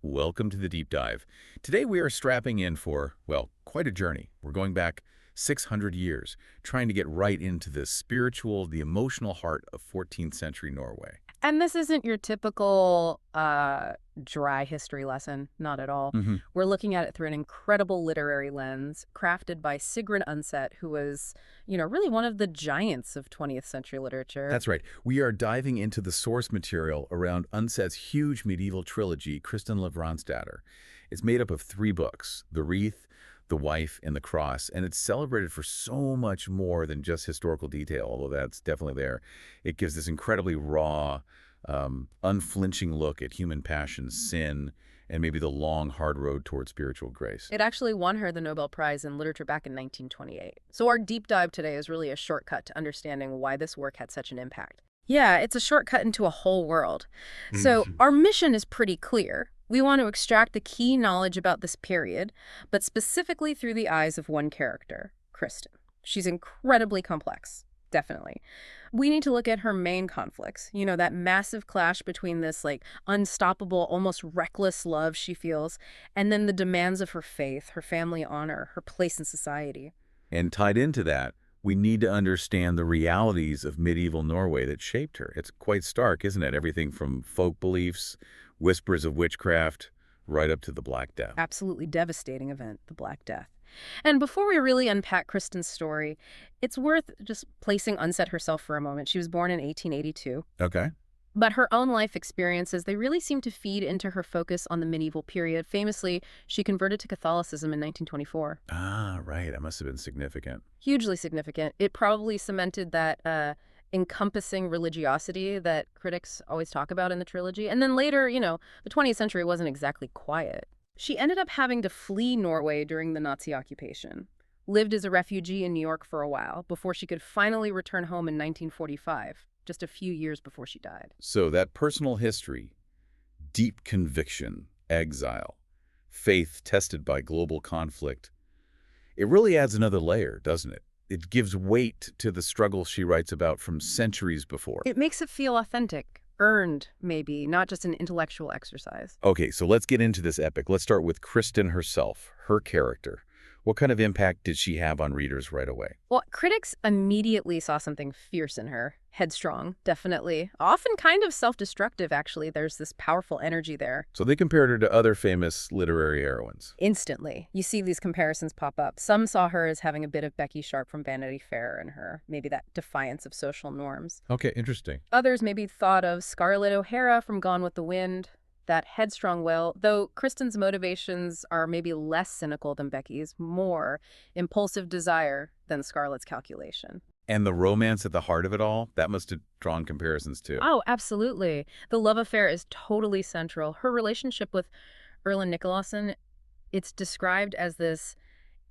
Welcome to the deep dive. Today we are strapping in for, well, quite a journey. We're going back 600 years, trying to get right into the spiritual, the emotional heart of 14th century Norway. And this isn't your typical dry history lesson, not at all. hmm We're looking at it through an incredible literary lens crafted by Sigrid Undset, who was, really one of the giants of 20th century literature. That's right. We are diving into the source material around Undset's huge medieval trilogy, Kristin Lavransdatter. It's made up of 3 books, The Wreath, The Wife, and The Cross, and it's celebrated for so much more than just historical detail, although that's definitely there. It gives this incredibly raw, unflinching look at human passion, sin, and maybe the long, hard road toward spiritual grace. It actually won her the Nobel Prize in Literature back in 1928. So our deep dive today is really a shortcut to understanding why this work had such an impact. Yeah, it's a shortcut into a whole world. So our mission is pretty clear. We want to extract the key knowledge about this period, but specifically through the eyes of one character, Kristin. She's incredibly complex, definitely. We need to look at her main conflicts, that massive clash between this unstoppable, almost reckless love she feels, and then the demands of her faith, her family honor, her place in society. And tied into that, we need to understand the realities of medieval Norway that shaped her. It's quite stark, isn't it? Everything from folk beliefs, whispers of witchcraft, right up to the Black Death. Absolutely devastating event, the Black Death. And before we really unpack Kristin's story, it's worth just placing Undset herself for a moment. She was born in 1882. Okay. But her own life experiences, they really seem to feed into her focus on the medieval period. Famously, she converted to Catholicism in 1924. Ah, right. That must have been significant. Hugely significant. It probably cemented that encompassing religiosity that critics always talk about in the trilogy. And then later, the 20th century wasn't exactly quiet. She ended up having to flee Norway during the Nazi occupation, lived as a refugee in New York for a while before she could finally return home in 1945, just a few years before she died. So that personal history, deep conviction, exile, faith tested by global conflict, it really adds another layer, doesn't it? It gives weight to the struggles she writes about from centuries before. It makes it feel authentic, earned, maybe, not just an intellectual exercise. Okay, so let's get into this epic. Let's start with Kristin herself, her character. What kind of impact did she have on readers right away? Well, critics immediately saw something fierce in her. Headstrong, definitely. Often kind of self-destructive, actually. There's this powerful energy there. So they compared her to other famous literary heroines. Instantly. You see these comparisons pop up. Some saw her as having a bit of Becky Sharp from Vanity Fair in her, maybe that defiance of social norms. Okay, interesting. Others maybe thought of Scarlett O'Hara from Gone with the Wind, that headstrong will, though Kristin's motivations are maybe less cynical than Becky's, more impulsive desire than Scarlett's calculation. And the romance at the heart of it all, that must have drawn comparisons too. Oh, absolutely. The love affair is totally central. Her relationship with Erlend Nikulaussøn, it's described as this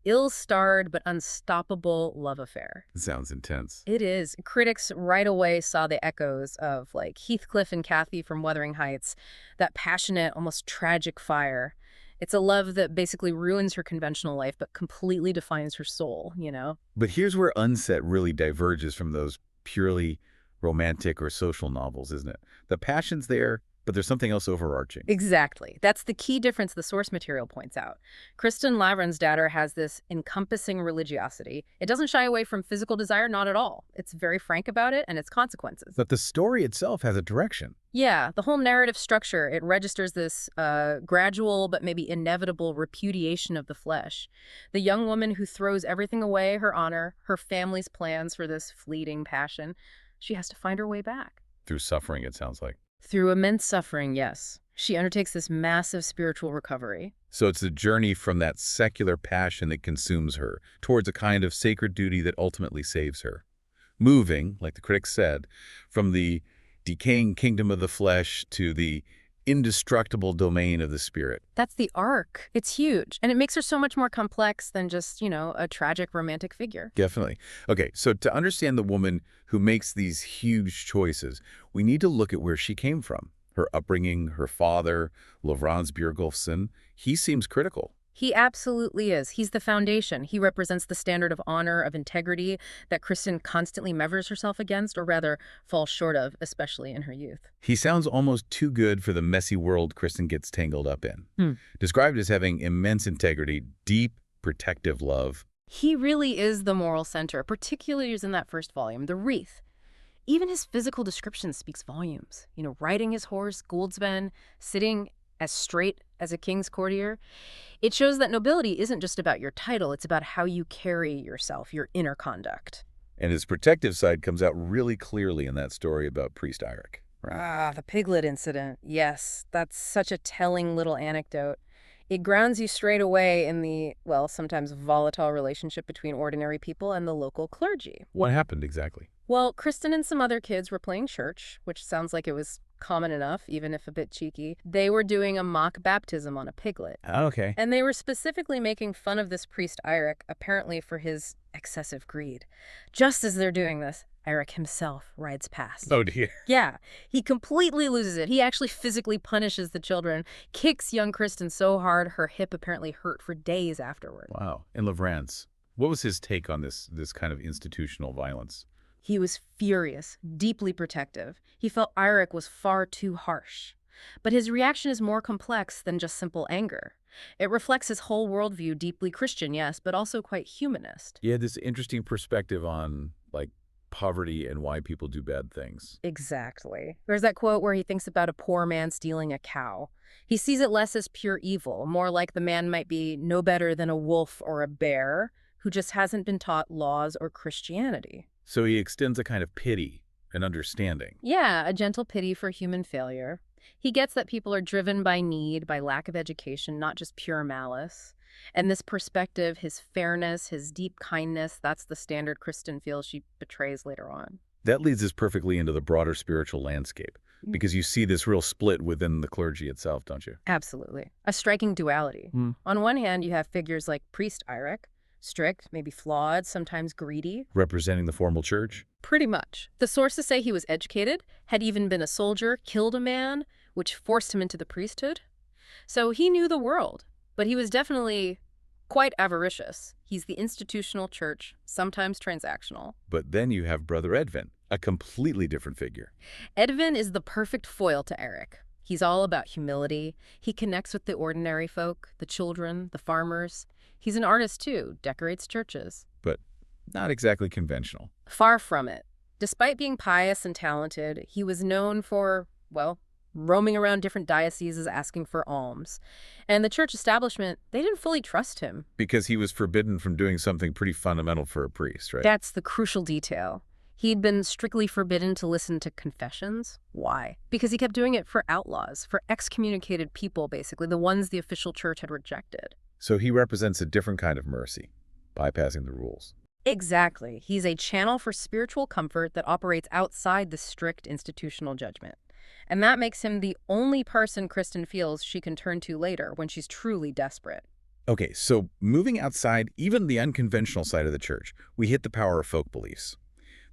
ill-starred but unstoppable love affair. Sounds intense. It is. Critics right away saw the echoes of Heathcliff and Cathy from Wuthering Heights, that passionate, almost tragic fire. It's a love that basically ruins her conventional life but completely defines her soul, But here's where Undset really diverges from those purely romantic or social novels, isn't it? The passion's there, but there's something else overarching. Exactly. That's the key difference the source material points out. Kristin Lavransdatter has this encompassing religiosity. It doesn't shy away from physical desire, not at all. It's very frank about it and its consequences. But the story itself has a direction. Yeah, the whole narrative structure, it registers this gradual but maybe inevitable repudiation of the flesh. The young woman who throws everything away, her honor, her family's plans for this fleeting passion, she has to find her way back. Through suffering, it sounds like. Through immense suffering, yes. She undertakes this massive spiritual recovery. So it's a journey from that secular passion that consumes her towards a kind of sacred duty that ultimately saves her. Moving, like the critics said, from the decaying kingdom of the flesh to the indestructible domain of the spirit. That's the arc. It's huge. And it makes her so much more complex than just, a tragic romantic figure. Definitely. Okay, so to understand the woman who makes these huge choices, we need to look at where she came from. Her upbringing, her father, Lavransdatter, he seems critical. He absolutely is. He's the foundation. He represents the standard of honor, of integrity that Kristin constantly measures herself against, or rather falls short of, especially in her youth. He sounds almost too good for the messy world Kristin gets tangled up in. Described as having immense integrity, deep, protective love. He really is the moral center, particularly in that first volume, the Wreath. Even his physical description speaks volumes. Riding his horse, Gouldsben, sitting as straight as a king's courtier. It shows that nobility isn't just about your title, it's about how you carry yourself, your inner conduct. And his protective side comes out really clearly in that story about Priest Eirik. The piglet incident. Yes, that's such a telling little anecdote. It grounds you straight away in the, well, sometimes volatile relationship between ordinary people and the local clergy. What happened exactly? Well, Kristin and some other kids were playing church, which sounds like it was common enough, even if a bit cheeky. They were doing a mock baptism on a piglet. Okay. And they were specifically making fun of this priest Eirik, apparently for his excessive greed. Just as they're doing this, Eirik himself rides past. Oh, dear. Yeah, he completely loses it. He actually physically punishes the children, kicks young Kristin so hard her hip apparently hurt for days afterward. Wow. And Lavrans, what was his take on this kind of institutional violence? He was furious, deeply protective. He felt Eirik was far too harsh. But his reaction is more complex than just simple anger. It reflects his whole worldview, deeply Christian, yes, but also quite humanist. He had this interesting perspective on, poverty and why people do bad things. Exactly. There's that quote where he thinks about a poor man stealing a cow. He sees it less as pure evil, more like the man might be no better than a wolf or a bear who just hasn't been taught laws or Christianity. So he extends a kind of pity and understanding. Yeah, a gentle pity for human failure. He gets that people are driven by need, by lack of education, not just pure malice. And this perspective, his fairness, his deep kindness, that's the standard Kristin feels she betrays later on. That leads us perfectly into the broader spiritual landscape, because you see this real split within the clergy itself, don't you? Absolutely. A striking duality. On one hand, you have figures like Priest Eirik, strict, maybe flawed, sometimes greedy. Representing the formal church? Pretty much. The sources say he was educated, had even been a soldier, killed a man, which forced him into the priesthood. So he knew the world, but he was definitely quite avaricious. He's the institutional church, sometimes transactional. But then you have Brother Edvin, a completely different figure. Edvin is the perfect foil to Eirik. He's all about humility. He connects with the ordinary folk, the children, the farmers. He's an artist too, decorates churches. But not exactly conventional. Far from it. Despite being pious and talented, he was known for, well, roaming around different dioceses asking for alms. And the church establishment, they didn't fully trust him. Because he was forbidden from doing something pretty fundamental for a priest, right? That's the crucial detail. He'd been strictly forbidden to listen to confessions. Why? Because he kept doing it for outlaws, for excommunicated people, basically, the ones the official church had rejected. So he represents a different kind of mercy, bypassing the rules. Exactly. He's a channel for spiritual comfort that operates outside the strict institutional judgment. And that makes him the only person Kristin feels she can turn to later when she's truly desperate. Okay, so moving outside even the unconventional side of the church, we hit the power of folk beliefs.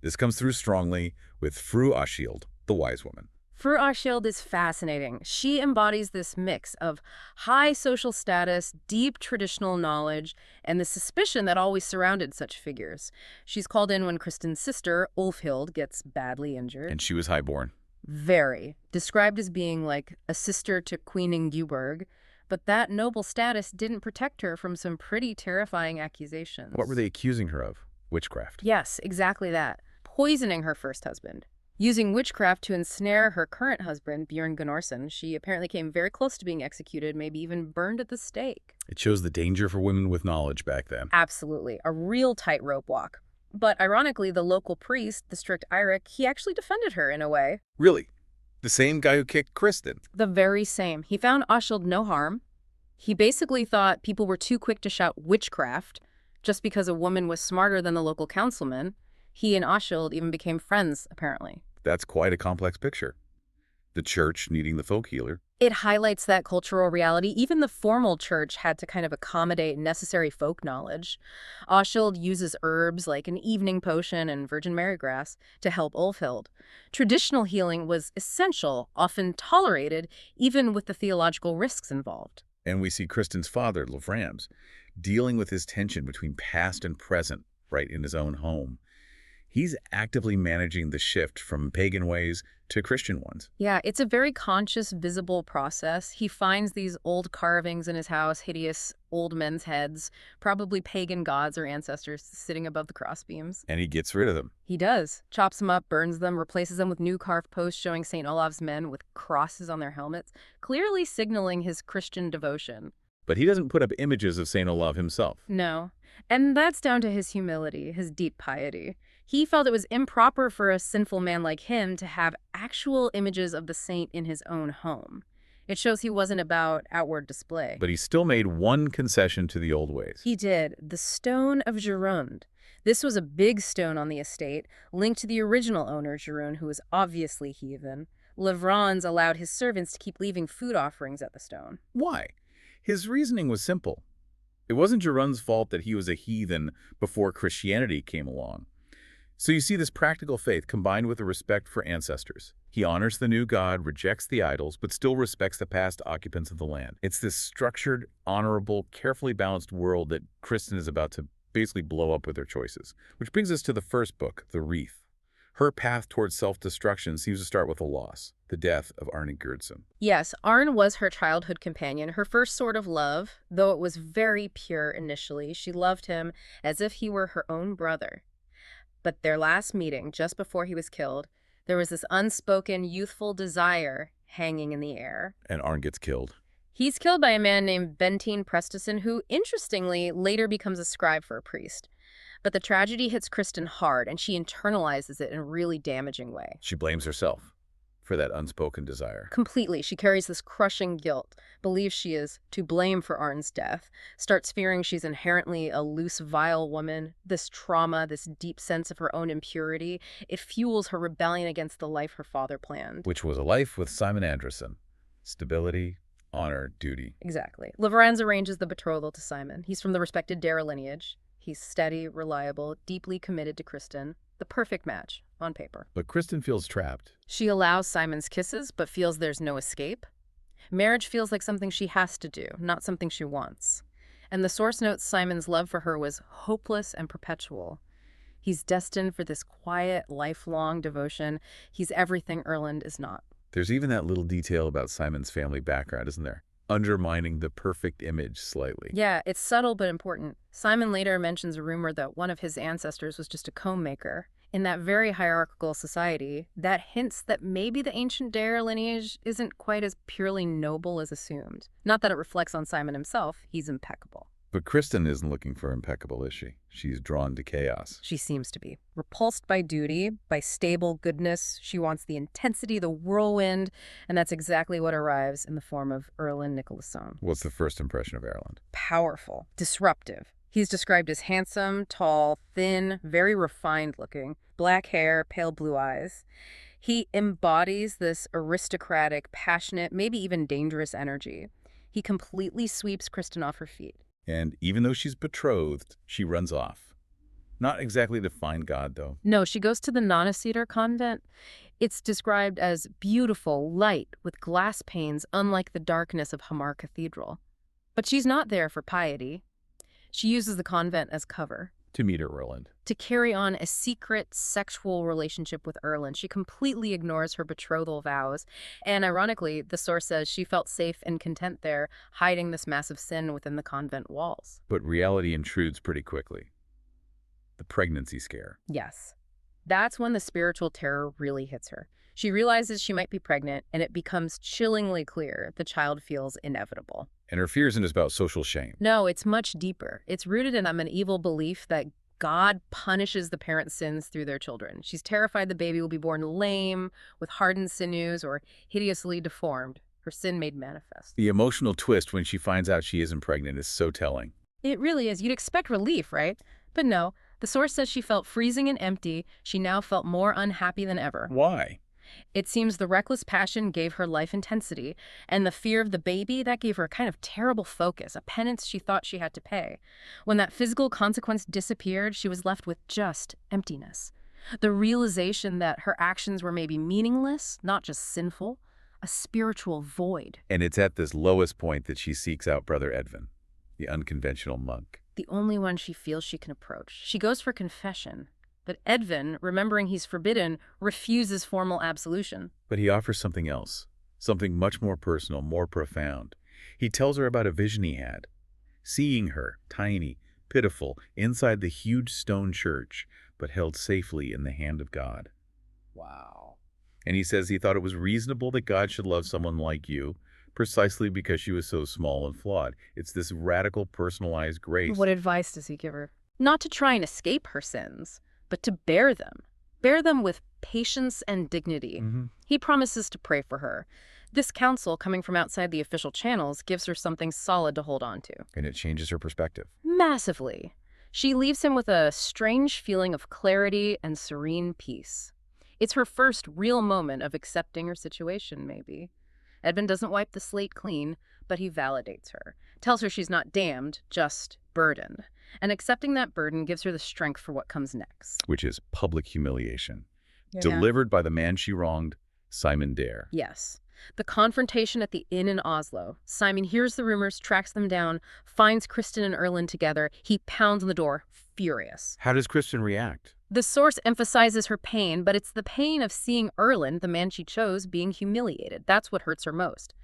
This comes through strongly with Fru Ashild, the wise woman. Fru Ashild is fascinating. She embodies this mix of high social status, deep traditional knowledge, and the suspicion that always surrounded such figures. She's called in when Kristin's sister, Ulfhild, gets badly injured. And she was highborn. Very. Described as being like a sister to Queen Ingeborg, but that noble status didn't protect her from some pretty terrifying accusations. What were they accusing her of? Witchcraft. Yes, exactly that. Poisoning her first husband. Using witchcraft to ensnare her current husband, Bjorn Gunnarsson, she apparently came very close to being executed, maybe even burned at the stake. It shows the danger for women with knowledge back then. Absolutely. A real tightrope walk. But ironically, the local priest, the strict Eirik, he actually defended her in a way. Really? The same guy who kicked Kristin? The very same. He found Ashild no harm. He basically thought people were too quick to shout witchcraft just because a woman was smarter than the local councilman. He and Ashild even became friends, apparently. That's quite a complex picture. The church needing the folk healer. It highlights that cultural reality. Even the formal church had to kind of accommodate necessary folk knowledge. Ashild uses herbs like an evening potion and Virgin Mary grass to help Ulfhild. Traditional healing was essential, often tolerated, even with the theological risks involved. And we see Kristin's father, Lavrans, dealing with his tension between past and present, right in his own home. He's actively managing the shift from pagan ways to Christian ones. Yeah, it's a very conscious, visible process. He finds these old carvings in his house, hideous old men's heads, probably pagan gods or ancestors sitting above the crossbeams. And he gets rid of them. He does. Chops them up, burns them, replaces them with new carved posts showing St. Olaf's men with crosses on their helmets, clearly signaling his Christian devotion. But he doesn't put up images of St. Olaf himself. No. And that's down to his humility, his deep piety. He felt it was improper for a sinful man like him to have actual images of the saint in his own home. It shows he wasn't about outward display. But he still made one concession to the old ways. He did. The Stone of Gironde. This was a big stone on the estate, linked to the original owner, Gironde, who was obviously heathen. Lavrans allowed his servants to keep leaving food offerings at the stone. Why? His reasoning was simple. It wasn't Gironde's fault that he was a heathen before Christianity came along. So you see this practical faith combined with a respect for ancestors. He honors the new god, rejects the idols, but still respects the past occupants of the land. It's this structured, honorable, carefully balanced world that Kristin is about to basically blow up with her choices. Which brings us to the first book, The Wreath. Her path towards self-destruction seems to start with a loss, the death of Erlend Nikulaussøn. Yes, Arn was her childhood companion, her first sort of love, though it was very pure initially. She loved him as if he were her own brother. But their last meeting, just before he was killed, there was this unspoken, youthful desire hanging in the air. And Arn gets killed. He's killed by a man named Benteen Prestison, who, interestingly, later becomes a scribe for a priest. But the tragedy hits Kristin hard, and she internalizes it in a really damaging way. She blames herself for that unspoken desire. Completely. She carries this crushing guilt, believes she is to blame for Arn's death, starts fearing she's inherently a loose, vile woman. This trauma, this deep sense of her own impurity, it fuels her rebellion against the life her father planned. Which was a life with Simon Anderson. Stability, honor, duty. Exactly. Lavrans arranges the betrothal to Simon. He's from the respected Dara lineage. He's steady, reliable, deeply committed to Kristin. The perfect match, on paper. But Kristin feels trapped. She allows Simon's kisses, but feels there's no escape. Marriage feels like something she has to do, not something she wants. And the source notes Simon's love for her was hopeless and perpetual. He's destined for this quiet, lifelong devotion. He's everything Erlend is not. There's even that little detail about Simon's family background, isn't there? Undermining the perfect image slightly. Yeah, it's subtle but important. Simon later mentions a rumor that one of his ancestors was just a comb maker. In that very hierarchical society, that hints that maybe the ancient Dara lineage isn't quite as purely noble as assumed. Not that it reflects on Simon himself. He's impeccable. But Kristin isn't looking for impeccable, is she? She's drawn to chaos. She seems to be. Repulsed by duty, by stable goodness, she wants the intensity, the whirlwind, and that's exactly what arrives in the form of Erlend Nikulaussøn. What's the first impression of Erlend? Powerful. Disruptive. He's described as handsome, tall, thin, very refined looking, black hair, pale blue eyes. He embodies this aristocratic, passionate, maybe even dangerous energy. He completely sweeps Kristin off her feet. And even though she's betrothed, she runs off. Not exactly to find God, though. No, she goes to the Nonacedar convent. It's described as beautiful, light, with glass panes, unlike the darkness of Hamar Cathedral. But she's not there for piety. She uses the convent as cover. To meet Erlend. To carry on a secret sexual relationship with Erlend. She completely ignores her betrothal vows. And ironically, the source says she felt safe and content there, hiding this massive sin within the convent walls. But reality intrudes pretty quickly. The pregnancy scare. Yes. That's when the spiritual terror really hits her. She realizes she might be pregnant, and it becomes chillingly clear the child feels inevitable. And her fear isn't about social shame. No, it's much deeper. It's rooted in a medieval belief that God punishes the parents' sins through their children. She's terrified the baby will be born lame, with hardened sinews, or hideously deformed, her sin made manifest. The emotional twist when she finds out she isn't pregnant is so telling. It really is. You'd expect relief, right? But no, the source says she felt freezing and empty. She now felt more unhappy than ever. Why? It seems the reckless passion gave her life intensity, and the fear of the baby, that gave her a kind of terrible focus, a penance she thought she had to pay. When that physical consequence disappeared, she was left with just emptiness. The realization that her actions were maybe meaningless, not just sinful. a spiritual void. And it's at this lowest point that she seeks out Brother Edvin, the unconventional monk. The only one she feels she can approach. She goes for confession, but Edvin, remembering he's forbidden, refuses formal absolution. But he offers something else, something much more personal, more profound. He tells her about a vision he had, seeing her, tiny, pitiful, inside the huge stone church, but held safely in the hand of God. Wow. And he says he thought it was reasonable that God should love someone like you, precisely because she was so small and flawed. It's this radical, personalized grace. What advice does he give her? Not to try and escape her sins, but to bear them. Bear them with patience and dignity. He promises to pray for her. This counsel, coming from outside the official channels, gives her something solid to hold on to. And it changes her perspective. Massively. She leaves him with a strange feeling of clarity and serene peace. It's her first real moment of accepting her situation, maybe. Edvin doesn't wipe the slate clean, but he validates her, tells her she's not damned, just burdened. And accepting that burden gives her the strength for what comes next. Which is public humiliation. Yeah. Delivered by the man she wronged, Simon Dare. Yes. The confrontation at the inn in Oslo. Simon hears the rumors, tracks them down, finds Kristin and Erlend together. He pounds on the door, furious. How does Kristin react? The source emphasizes her pain, but it's the pain of seeing Erlend, the man she chose, being humiliated. That's what hurts her most.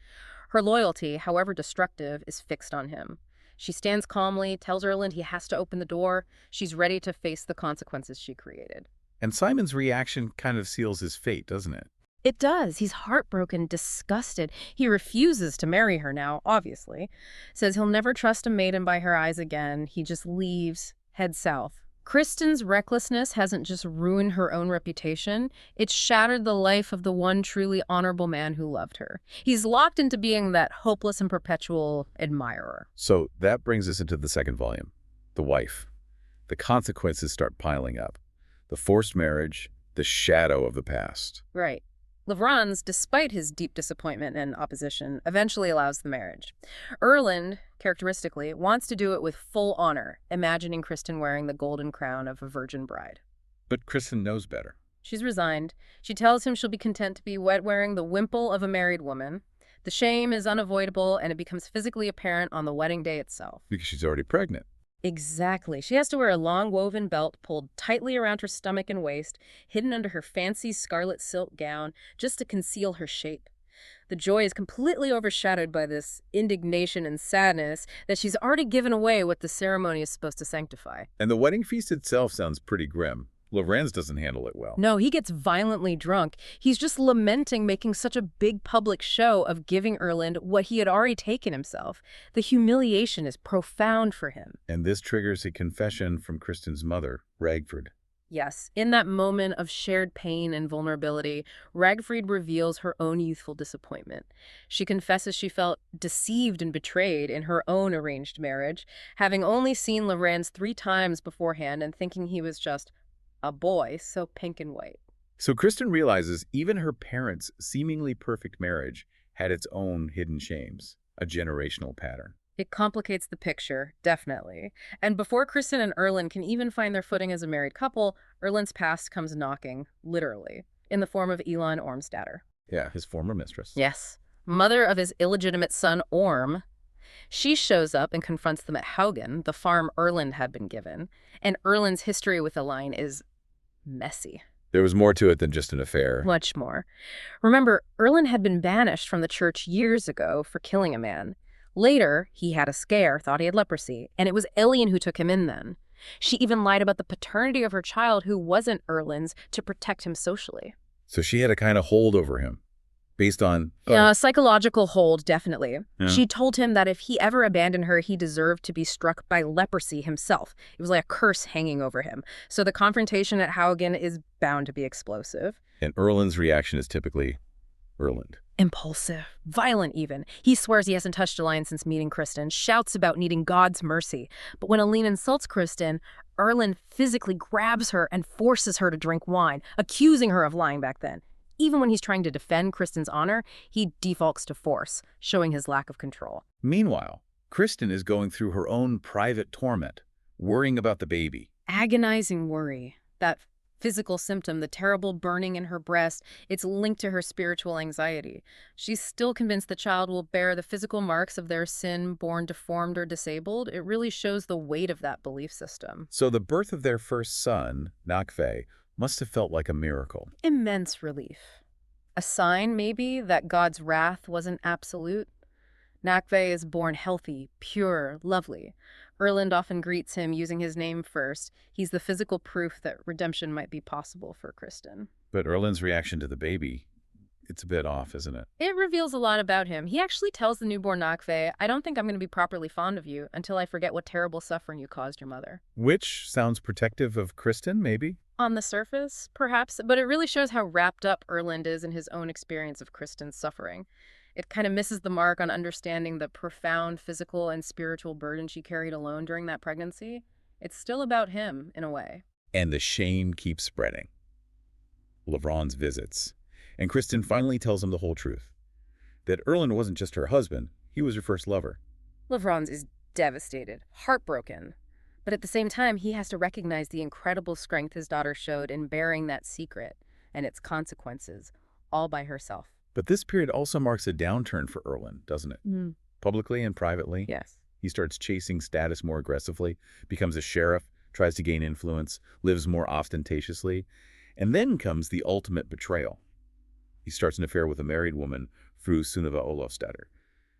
Her loyalty, however destructive, is fixed on him. She stands calmly, tells Erlend he has to open the door. She's ready to face the consequences she created. And Simon's reaction kind of seals his fate, doesn't it? It does. He's heartbroken, disgusted. He refuses to marry her now, obviously. Says he'll never trust a maiden by her eyes again. He just leaves, heads south. Kristin's recklessness hasn't just ruined her own reputation. It's shattered the life of the one truly honorable man who loved her. He's locked into being that hopeless and perpetual admirer. So that brings us into the second volume, The Wife. The consequences start piling up. The forced marriage, the shadow of the past. Right. Lavrans, despite his deep disappointment and opposition, eventually allows the marriage. Erlend, characteristically, wants to do it with full honor, imagining Kristin wearing the golden crown of a virgin bride. But Kristin knows better. She's resigned. She tells him she'll be content to be wearing the wimple of a married woman. The shame is unavoidable, and it becomes physically apparent on the wedding day itself. Because she's already pregnant. Exactly. She has to wear a long woven belt pulled tightly around her stomach and waist, hidden under her fancy scarlet silk gown, just to conceal her shape. The joy is completely overshadowed by this indignation and sadness that she's already given away what the ceremony is supposed to sanctify. And the wedding feast itself sounds pretty grim. Lavrans doesn't handle it well. No, he gets violently drunk. He's just lamenting making such a big public show of giving Erlend what he had already taken himself. The humiliation is profound for him. And this triggers a confession from Kristin's mother, Ragfrid. Yes, in that moment of shared pain and vulnerability, Ragfrid reveals her own youthful disappointment. She confesses she felt deceived and betrayed in her own arranged marriage, having only seen Lavrans 3 times beforehand and thinking he was just a boy so pink and white. So Kristin realizes even her parents' seemingly perfect marriage had its own hidden shames, a generational pattern. It complicates the picture, definitely. And before Kristin and Erlend can even find their footing as a married couple, Erlend's past comes knocking, literally, in the form of Elin Ormsdatter. Yeah, his former mistress. Yes, mother of his illegitimate son, Orm. She shows up and confronts them at Haugen, the farm Erlend had been given, and Erlend's history with Elin is messy. There was more to it than just an affair. Much more. Remember, Erlend had been banished from the church years ago for killing a man. Later, he had a scare, thought he had leprosy, and it was Elin who took him in then. She even lied about the paternity of her child, who wasn't Erlend's, to protect him socially. So she had a kind of hold over him, based on... Yeah, psychological hold, definitely. Yeah. She told him that if he ever abandoned her, he deserved to be struck by leprosy himself. It was like a curse hanging over him. So the confrontation at Haugen is bound to be explosive. And Erlend's reaction is typically Erlend. Impulsive, violent even. He swears he hasn't touched Elin since meeting Kristin, shouts about needing God's mercy. But when Elin insults Kristin, Erlend physically grabs her and forces her to drink wine, accusing her of lying back then. Even when he's trying to defend Kristin's honor, he defaults to force, showing his lack of control. Meanwhile, Kristin is going through her own private torment, worrying about the baby. Agonizing worry. That physical symptom, the terrible burning in her breast, it's linked to her spiritual anxiety. She's still convinced the child will bear the physical marks of their sin, born deformed or disabled. It really shows the weight of that belief system. So the birth of their first son, Nakve, must have felt like a miracle. Immense relief. A sign, maybe, that God's wrath wasn't absolute. Nakve is born healthy, pure, lovely. Erlend often greets him using his name first. He's the physical proof that redemption might be possible for Kristin. But Erlend's reaction to the baby, it's a bit off, isn't it? It reveals a lot about him. He actually tells the newborn Nakve, I don't think I'm going to be properly fond of you until I forget what terrible suffering you caused your mother. Which sounds protective of Kristin, maybe? On the surface, perhaps, but it really shows how wrapped up Erlend is in his own experience of Kristin's suffering. It kind of misses the mark on understanding the profound physical and spiritual burden she carried alone during that pregnancy. It's still about him, in a way. And the shame keeps spreading. Lavrans visits, and Kristin finally tells him the whole truth. That Erlend wasn't just her husband, he was her first lover. Lavrans is devastated, heartbroken. But at the same time, he has to recognize the incredible strength his daughter showed in bearing that secret and its consequences, all by herself. But this period also marks a downturn for Erlend, doesn't it? Publicly and privately. Yes. He starts chasing status more aggressively, becomes a sheriff, tries to gain influence, lives more ostentatiously. And then comes the ultimate betrayal. He starts an affair with a married woman, Fru Sunniva Olofsdatter.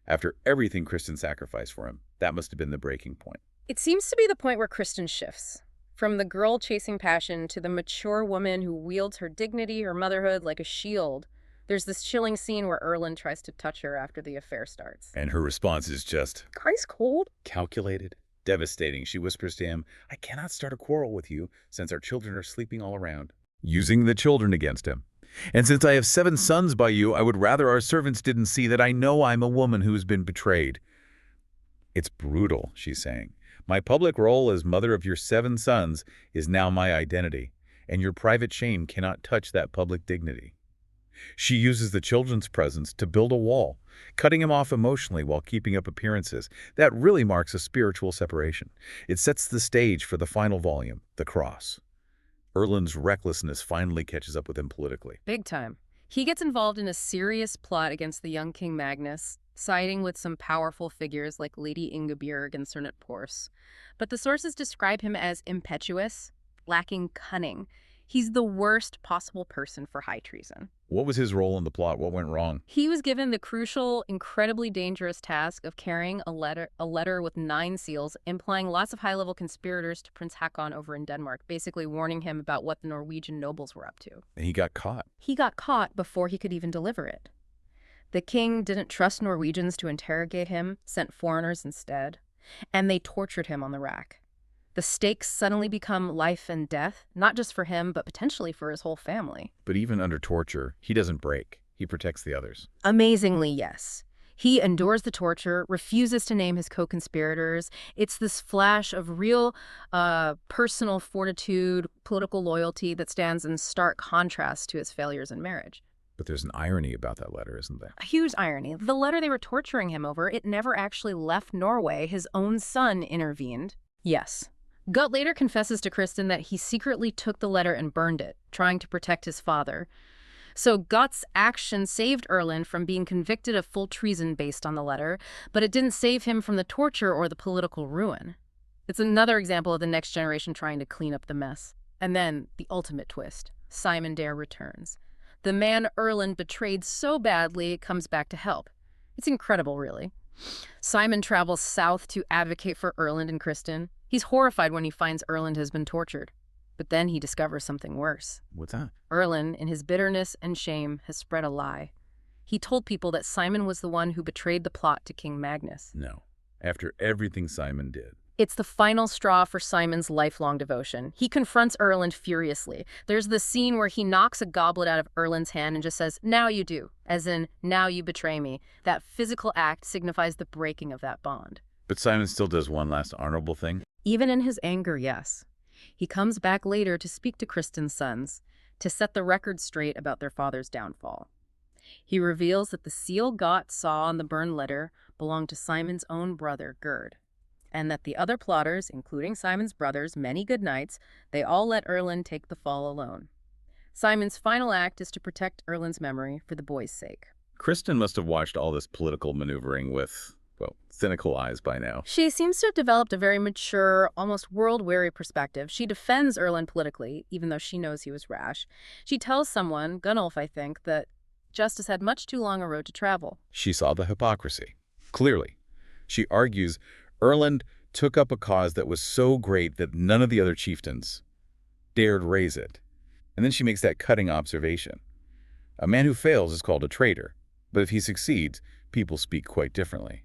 After everything Kristin sacrificed for him, that must have been the breaking point. It seems to be the point where Kristin shifts. From the girl chasing passion to the mature woman who wields her dignity, her motherhood like a shield. There's this chilling scene where Erlend tries to touch her after the affair starts. And her response is just ice cold. Calculated, devastating. She whispers to him, I cannot start a quarrel with you since our children are sleeping all around. Using the children against him. And since I have 7 sons by you, I would rather our servants didn't see that I know I'm a woman who has been betrayed. It's brutal, she's saying. My public role as mother of your 7 sons is now my identity, and your private shame cannot touch that public dignity. She uses the children's presence to build a wall, cutting him off emotionally while keeping up appearances. That really marks a spiritual separation. It sets the stage for the final volume, The Cross. Erlend's recklessness finally catches up with him politically. Big time. He gets involved in a serious plot against the young King Magnus, siding with some powerful figures like Lady Ingebjorg and Cernit Pors. But the sources describe him as impetuous, lacking cunning. He's the worst possible person for high treason. What was his role in the plot? What went wrong? He was given the crucial, incredibly dangerous task of carrying a letter with 9 seals, implying lots of high-level conspirators to Prince Haakon over in Denmark, basically warning him about what the Norwegian nobles were up to. And he got caught. He got caught before he could even deliver it. The king didn't trust Norwegians to interrogate him, sent foreigners instead, and they tortured him on the rack. The stakes suddenly become life and death, not just for him, but potentially for his whole family. But even under torture, he doesn't break. He protects the others. Amazingly, yes. He endures the torture, refuses to name his co-conspirators. It's this flash of real personal fortitude, political loyalty that stands in stark contrast to his failures in marriage. But there's an irony about that letter, isn't there? A huge irony. The letter they were torturing him over, it never actually left Norway. His own son intervened. Yes. Gut later confesses to Kristin that he secretly took the letter and burned it, trying to protect his father. So Gut's action saved Erlend from being convicted of full treason based on the letter, but it didn't save him from the torture or the political ruin. It's another example of the next generation trying to clean up the mess. And then, the ultimate twist. Simon Dare returns. The man Erlend betrayed so badly it comes back to help. It's incredible, really. Simon travels south to advocate for Erlend and Kristin. He's horrified when he finds Erlend has been tortured. But then he discovers something worse. What's that? Erlend, in his bitterness and shame, has spread a lie. He told people that Simon was the one who betrayed the plot to King Magnus. No. After everything Simon did. It's the final straw for Simon's lifelong devotion. He confronts Erlend furiously. There's the scene where he knocks a goblet out of Erlend's hand and just says, "Now you do," as in, "Now you betray me." That physical act signifies the breaking of that bond. But Simon still does one last honorable thing. Even in his anger, yes. He comes back later to speak to Kristin's sons, to set the record straight about their father's downfall. He reveals that the seal Gott saw on the burned letter belonged to Simon's own brother, Gerd. And that the other plotters, including Simon's brothers, many good knights, they all let Erlend take the fall alone. Simon's final act is to protect Erlend's memory for the boy's sake. Kristin must have watched all this political maneuvering with, well, cynical eyes by now. She seems to have developed a very mature, almost world-weary perspective. She defends Erlend politically, even though she knows he was rash. She tells someone, Gunnulf I think, that justice had much too long a road to travel. She saw the hypocrisy. Clearly. She argues Erlend took up a cause that was so great that none of the other chieftains dared raise it. And then she makes that cutting observation. A man who fails is called a traitor, but if he succeeds, people speak quite differently.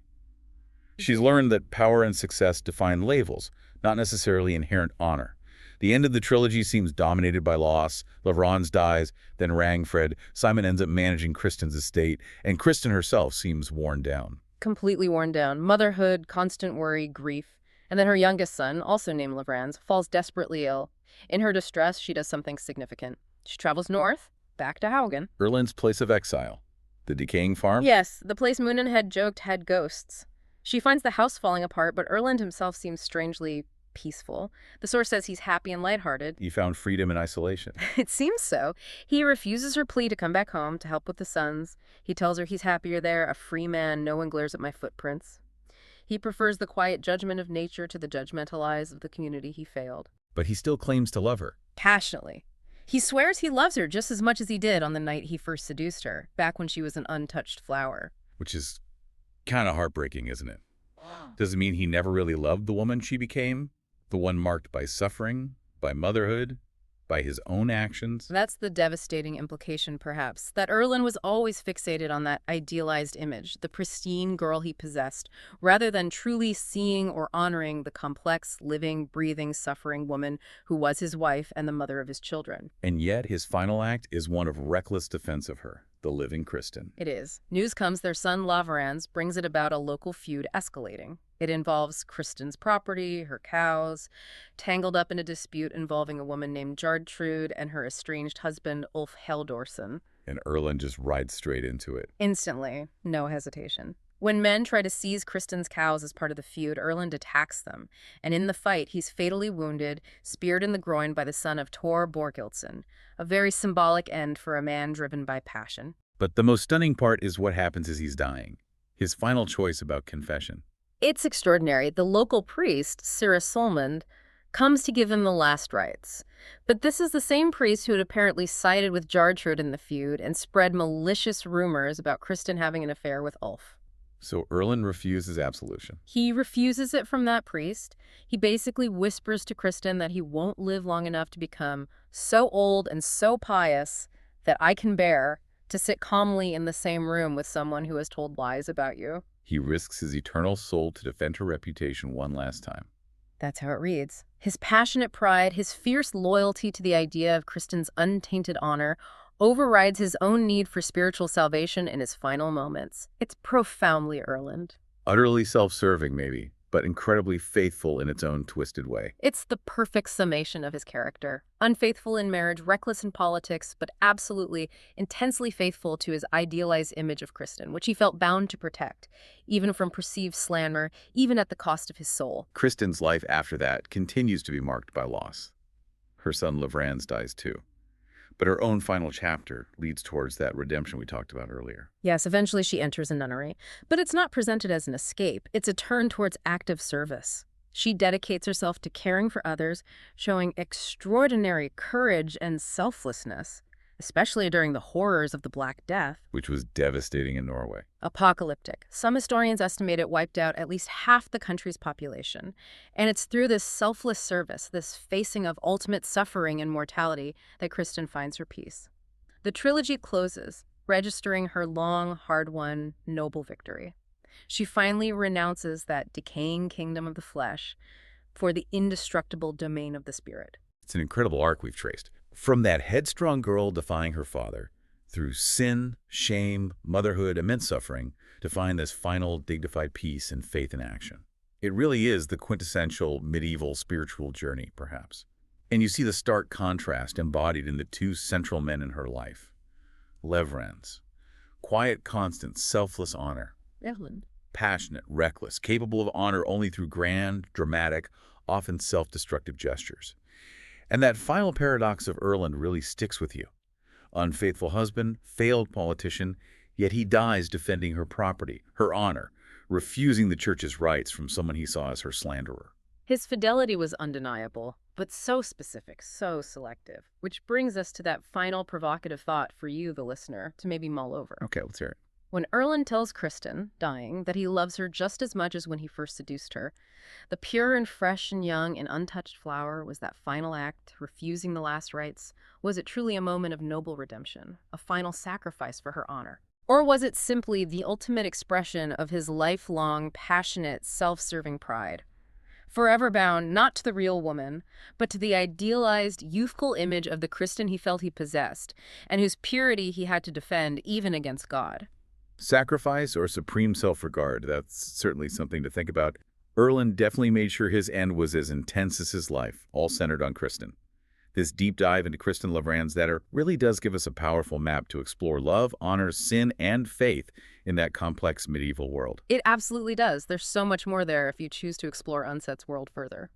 She's learned that power and success define labels, not necessarily inherent honor. The end of the trilogy seems dominated by loss. Lavrans dies, then Rangfred. Simon ends up managing Kristin's estate, and Kristin herself seems worn down. Completely worn down. Motherhood, constant worry, grief. And then her youngest son, also named Lavrans, falls desperately ill. In her distress, she does something significant. She travels north, back to Haugen. Erlend's place of exile. The decaying farm? Yes, the place Munin had joked had ghosts. She finds the house falling apart, but Erlend himself seems strangely peaceful. The source says he's happy and lighthearted. He found freedom in isolation. It seems so. He refuses her plea to come back home to help with the sons. He tells her he's happier there, a free man, no one glares at my footprints. He prefers the quiet judgment of nature to the judgmental eyes of the community he failed. But he still claims to love her. Passionately. He swears he loves her just as much as he did on the night he first seduced her, back when she was an untouched flower. Which is kind of heartbreaking, isn't it? Does it mean he never really loved the woman she became? The one marked by suffering, by motherhood, by his own actions? That's the devastating implication, perhaps, that Erlend was always fixated on that idealized image, the pristine girl he possessed, rather than truly seeing or honoring the complex, living, breathing, suffering woman who was his wife and the mother of his children. And yet his final act is one of reckless defense of her, the living Kristin. It is. News comes their son Lavrans brings it about a local feud escalating. It involves Kristin's property, her cows, tangled up in a dispute involving a woman named Jartrude and her estranged husband, Ulf Heldorsson. And Erlend just rides straight into it. Instantly, no hesitation. When men try to seize Kristin's cows as part of the feud, Erlend attacks them. And in the fight, he's fatally wounded, speared in the groin by the son of Tor Borgildsson. A very symbolic end for a man driven by passion. But the most stunning part is what happens as he's dying. His final choice about confession. It's extraordinary. The local priest, Sira Solmund, comes to give him the last rites. But this is the same priest who had apparently sided with Jartrude in the feud and spread malicious rumors about Kristin having an affair with Ulf. So Erlend refuses absolution. He refuses it from that priest. He basically whispers to Kristin that he won't live long enough to become so old and so pious that I can bear to sit calmly in the same room with someone who has told lies about you. He risks his eternal soul to defend her reputation one last time. That's how it reads. His passionate pride, his fierce loyalty to the idea of Kristin's untainted honor, overrides his own need for spiritual salvation in his final moments. It's profoundly Erlend. Utterly self-serving, maybe, but incredibly faithful in its own twisted way. It's the perfect summation of his character. Unfaithful in marriage, reckless in politics, but absolutely intensely faithful to his idealized image of Kristin, which he felt bound to protect, even from perceived slander, even at the cost of his soul. Kristin's life after that continues to be marked by loss. Her son Lavrans dies too. But her own final chapter leads towards that redemption we talked about earlier. Yes, eventually she enters a nunnery. But it's not presented as an escape. It's a turn towards active service. She dedicates herself to caring for others, showing extraordinary courage and selflessness, especially during the horrors of the Black Death. Which was devastating in Norway. Apocalyptic. Some historians estimate it wiped out at least half the country's population. And it's through this selfless service, this facing of ultimate suffering and mortality, that Kristin finds her peace. The trilogy closes, registering her long, hard-won, noble victory. She finally renounces that decaying kingdom of the flesh for the indestructible domain of the spirit. It's an incredible arc we've traced. From that headstrong girl defying her father, through sin, shame, motherhood, immense suffering, to find this final dignified peace and faith in action. It really is the quintessential medieval spiritual journey, perhaps. And you see the stark contrast embodied in the two central men in her life. Lavrans, quiet, constant, selfless honor. Erlend. passionate, reckless, capable of honor only through grand, dramatic, often self-destructive gestures. And that final paradox of Erlend really sticks with you. Unfaithful husband, failed politician, yet he dies defending her property, her honor, refusing the church's rights from someone he saw as her slanderer. His fidelity was undeniable, but so specific, so selective, which brings us to that final provocative thought for you, the listener, to maybe mull over. Okay, let's hear it. When Erlend tells Kristin, dying, that he loves her just as much as when he first seduced her, the pure and fresh and young and untouched flower was that final act, refusing the last rites. Was it truly a moment of noble redemption, a final sacrifice for her honor? Or was it simply the ultimate expression of his lifelong, passionate, self-serving pride? Forever bound not to the real woman, but to the idealized, youthful image of the Kristin he felt he possessed, and whose purity he had to defend even against God. Sacrifice or supreme self-regard, that's certainly something to think about. Erlend definitely made sure his end was as intense as his life, all centered on Kristin. This deep dive into Kristin Lavransdatter really does give us a powerful map to explore love, honor, sin, and faith in that complex medieval world. It absolutely does. There's so much more there if you choose to explore Undset's world further.